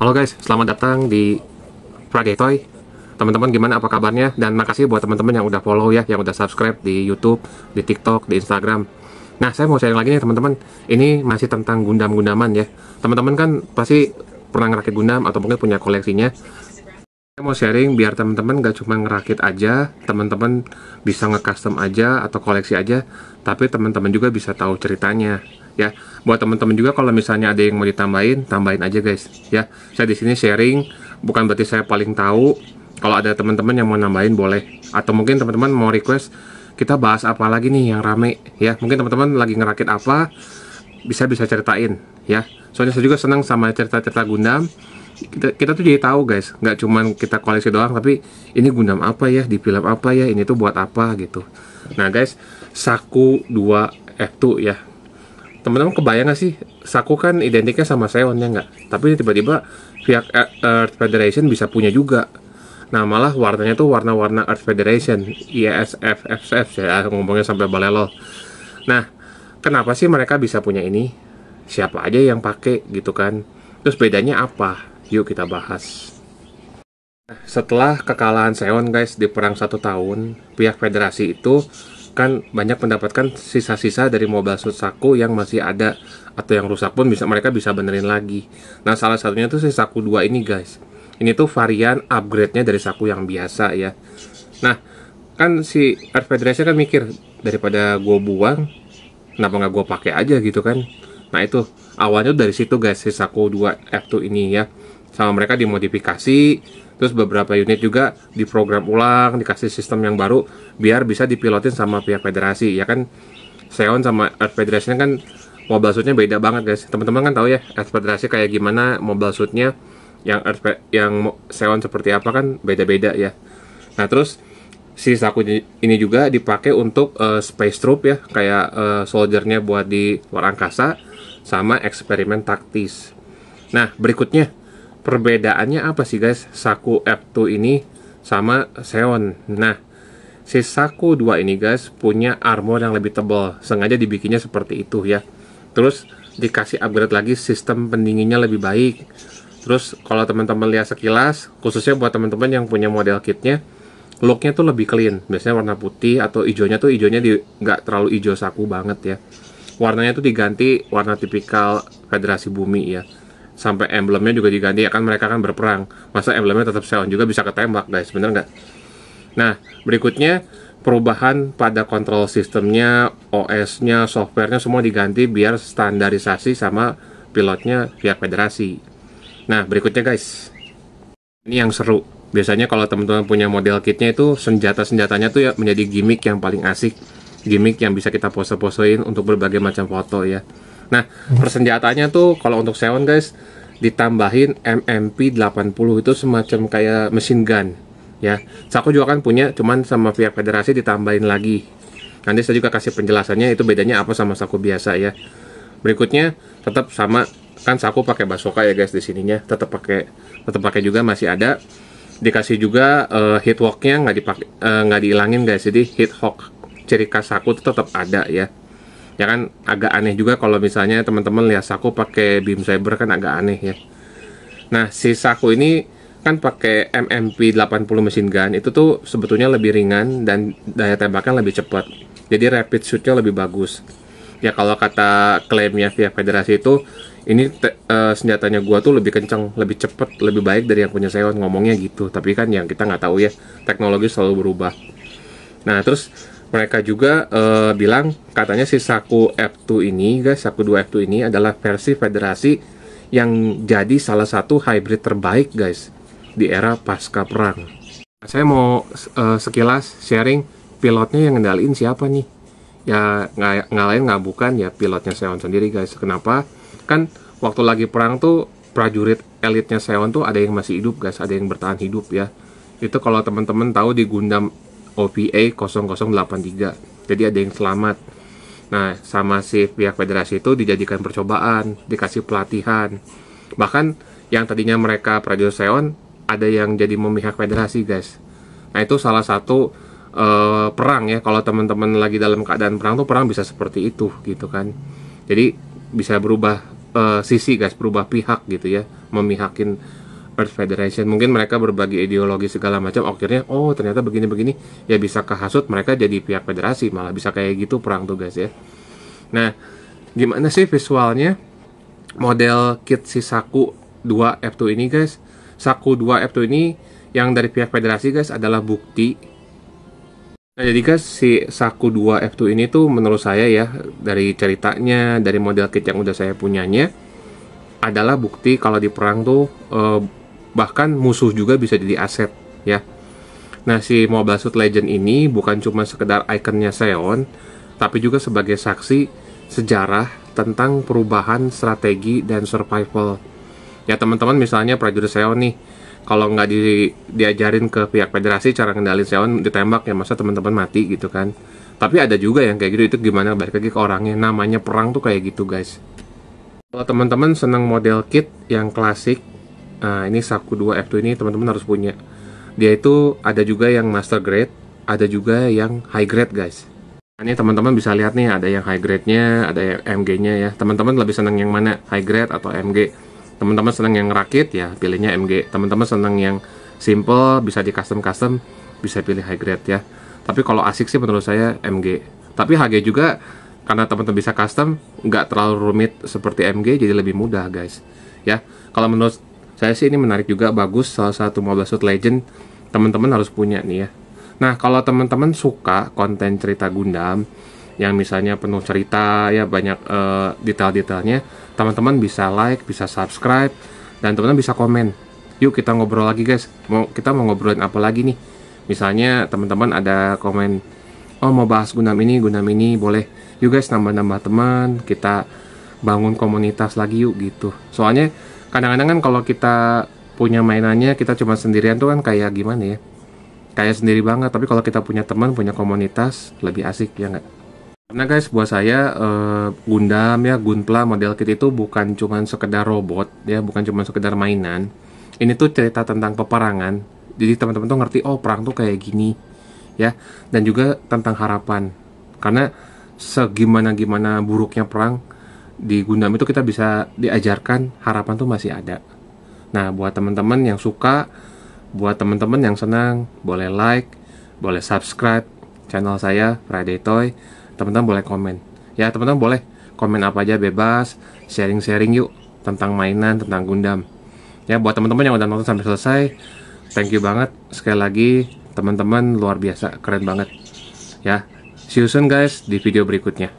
Halo guys, selamat datang di Friday Toy. Teman-teman gimana, apa kabarnya? Dan makasih buat teman-teman yang udah follow ya, yang udah subscribe di YouTube, di TikTok, di Instagram. Nah, saya mau sharing lagi nih teman-teman. Ini masih tentang Gundam-Gundaman ya. Teman-teman kan pasti pernah ngerakit Gundam atau mungkin punya koleksinya. Saya mau sharing biar teman-teman gak cuma ngerakit aja, teman-teman bisa nge-custom aja atau koleksi aja, tapi teman-teman juga bisa tahu ceritanya. Ya, buat teman-teman juga kalau misalnya ada yang mau ditambahin, tambahin aja guys. Ya, saya di sini sharing, bukan berarti saya paling tahu. Kalau ada teman-teman yang mau nambahin boleh. Atau mungkin teman-teman mau request kita bahas apa lagi nih yang rame. Ya, mungkin teman-teman lagi ngerakit apa, bisa ceritain. Ya, soalnya saya juga senang sama cerita-cerita Gundam. Kita tuh jadi tahu guys, nggak cuman kita koleksi doang, tapi ini Gundam apa ya, di film apa ya, ini tuh buat apa gitu. Nah guys, Saku 2 F2 ya. Teman-teman kebayang nggak sih, Saku kan identiknya sama Seon ya nggak? Tapi tiba-tiba pihak Earth Federation bisa punya juga. Nah malah warnanya tuh warna-warna Earth Federation, ISF, FF ya, ngomongnya sampai balelol. Nah, kenapa sih mereka bisa punya ini? Siapa aja yang pakai gitu kan? Terus bedanya apa? Yuk kita bahas. Setelah kekalahan Seon guys di perang 1 tahun, pihak federasi itu kan banyak mendapatkan sisa-sisa dari Mobile Suit Saku yang masih ada atau yang rusak pun mereka bisa benerin lagi. Nah salah satunya tuh si Saku 2 ini guys. Ini tuh varian upgrade-nya dari Saku yang biasa ya. Nah kan si Earth Federation kan mikir, daripada gue buang, kenapa nggak gue pakai aja gitu kan. Nah itu awalnya dari situ guys, si Saku 2 F2 ini ya. Sama mereka dimodifikasi, terus beberapa unit juga diprogram ulang, dikasih sistem yang baru biar bisa dipilotin sama pihak federasi ya kan. Seon sama Earth Federation kan mobile suitnya beda banget guys. Teman-teman kan tahu ya Earth Federation kayak gimana mobile suitnya, yang Seon seperti apa kan beda-beda ya. Nah terus si Saku ini juga dipakai untuk space troop ya, kayak soldiernya buat di luar angkasa sama eksperimen taktis. Nah berikutnya, perbedaannya apa sih guys Saku F2 ini sama Seon? Nah, si Saku 2 ini guys punya armor yang lebih tebal, sengaja dibikinnya seperti itu ya. Terus dikasih upgrade lagi sistem pendinginnya lebih baik. Terus kalau teman-teman lihat sekilas, khususnya buat teman-teman yang punya model kitnya, looknya tuh lebih clean. Biasanya warna putih atau hijaunya tuh nggak terlalu hijau Saku banget ya. Warnanya tuh diganti warna tipikal Federasi Bumi ya. Sampai emblemnya juga diganti ya kan, mereka kan berperang, masa emblemnya tetap Seon juga bisa ketembak guys, bener nggak? Nah berikutnya perubahan pada kontrol sistemnya, OS-nya, software-nya semua diganti biar standarisasi sama pilotnya pihak federasi. Nah berikutnya guys, ini yang seru. Biasanya kalau teman-teman punya model kitnya itu senjata-senjatanya tuh ya menjadi gimmick yang paling asik, gimmick yang bisa kita pose-posein untuk berbagai macam foto ya. Nah, persenjataannya tuh kalau untuk Seon guys ditambahin MMP 80, itu semacam kayak mesin gun ya. Saku juga kan punya, cuman sama pihak federasi ditambahin lagi. Nanti saya juga kasih penjelasannya itu bedanya apa sama Saku biasa ya. Berikutnya tetap sama kan, Saku pakai Bazooka ya guys di sininya, tetap pakai juga, masih ada. Dikasih juga hitwalknya nggak dihilangin guys, jadi hithawk ciri khas Saku itu tetap ada ya. Ya kan agak aneh juga kalau misalnya teman-teman lihat Saku pakai beam saber, kan agak aneh ya. Nah si Saku ini kan pakai MMP 80 mesin gun, itu tuh sebetulnya lebih ringan dan daya tembaknya lebih cepat, jadi rapid shootnya lebih bagus ya. Kalau kata klaimnya via federasi itu, ini senjatanya gua tuh lebih kencang, lebih cepat, lebih baik dari yang punya Seon, ngomongnya gitu. Tapi kan yang kita nggak tahu ya, teknologi selalu berubah. Nah terus mereka juga bilang katanya si Saku F2 ini guys, Saku 2 F2 ini adalah versi federasi yang jadi salah satu hybrid terbaik guys di era pasca perang. Saya mau sekilas sharing pilotnya yang ngendaliin siapa nih? Ya nggak lain nggak bukan ya pilotnya Seon sendiri guys. Kenapa? Kan waktu lagi perang tuh prajurit elitnya Seon tuh ada yang masih hidup guys, ada yang bertahan hidup ya. Itu kalau teman-teman tahu di Gundam OVA 0083, jadi ada yang selamat. Nah sama si pihak federasi itu dijadikan percobaan, dikasih pelatihan. Bahkan yang tadinya mereka prajurit Seon, ada yang jadi memihak federasi guys. Nah itu salah satu perang ya, kalau teman-teman lagi dalam keadaan perang tuh perang bisa seperti itu gitu kan. Jadi bisa berubah sisi guys, berubah pihak gitu ya, memihakin Earth Federation. Mungkin mereka berbagi ideologi segala macam, akhirnya oh ternyata begini-begini, ya bisa kehasut mereka jadi pihak federasi, malah bisa kayak gitu perang tuh guys ya. Nah, gimana sih visualnya model kit si Saku 2 F2 ini guys? Saku 2 F2 ini yang dari pihak federasi guys adalah bukti. Nah jadi guys, si Saku 2 F2 ini tuh menurut saya ya, dari ceritanya, dari model kit yang udah saya punyanya, adalah bukti kalau di perang tuh bahkan musuh juga bisa jadi aset ya. Nah si Mobile Suit Legend ini bukan cuma sekedar ikonnya Seon, tapi juga sebagai saksi sejarah tentang perubahan strategi dan survival. Ya teman-teman, misalnya prajurit Seon nih, kalau nggak diajarin ke pihak federasi cara ngendalin Seon, ditembak ya masa teman-teman mati gitu kan. Tapi ada juga yang kayak gitu, itu gimana balik lagi ke orangnya. Namanya perang tuh kayak gitu guys. Kalau teman-teman senang model kit yang klasik, nah ini Saku 2 F2 ini teman-teman harus punya. Dia itu ada juga yang master grade, ada juga yang high grade guys. Nah, ini teman-teman bisa lihat nih, ada yang high grade-nya, ada yang MG-nya ya. Teman-teman lebih senang yang mana? High grade atau MG? Teman-teman senang yang rakit ya, pilihnya MG. Teman-teman senang yang simple, bisa di custom-custom, bisa pilih high grade ya. Tapi kalau asik sih menurut saya MG. Tapi HG juga, karena teman-teman bisa custom, nggak terlalu rumit seperti MG, jadi lebih mudah guys. Ya, kalau menurut saya sih ini menarik juga, bagus, salah satu Mobile Suit Legend teman-teman harus punya nih ya. Nah, kalau teman-teman suka konten cerita Gundam yang misalnya penuh cerita ya, banyak detail-detailnya, teman-teman bisa like, bisa subscribe, dan teman-teman bisa komen. Yuk kita ngobrol lagi guys. Kita mau ngobrolin apa lagi nih? Misalnya teman-teman ada komen, oh mau bahas Gundam ini, boleh. Yuk guys, nambah-nambah teman, kita bangun komunitas lagi yuk gitu. Soalnya kadang-kadang kan kalau kita punya mainannya, kita cuma sendirian tuh kan kayak gimana ya, kayak sendiri banget. Tapi kalau kita punya teman, punya komunitas, lebih asik ya nggak? Karena guys, buat saya Gundam ya, Gunpla model kit itu bukan cuma sekedar robot ya, bukan cuma sekedar mainan. Ini tuh cerita tentang peperangan. Jadi teman-teman tuh ngerti, oh perang tuh kayak gini ya, dan juga tentang harapan. Karena segimana-gimana buruknya perang, di Gundam itu kita bisa diajarkan harapan tuh masih ada. Nah, buat teman-teman yang suka, buat teman-teman yang senang, boleh like, boleh subscribe channel saya Friday Toy. Teman-teman boleh komen. Ya, teman-teman boleh komen apa aja, bebas, sharing-sharing yuk tentang mainan, tentang Gundam. Ya, buat teman-teman yang udah nonton sampai selesai, thank you banget. Sekali lagi, teman-teman luar biasa, keren banget. Ya, see you soon guys di video berikutnya.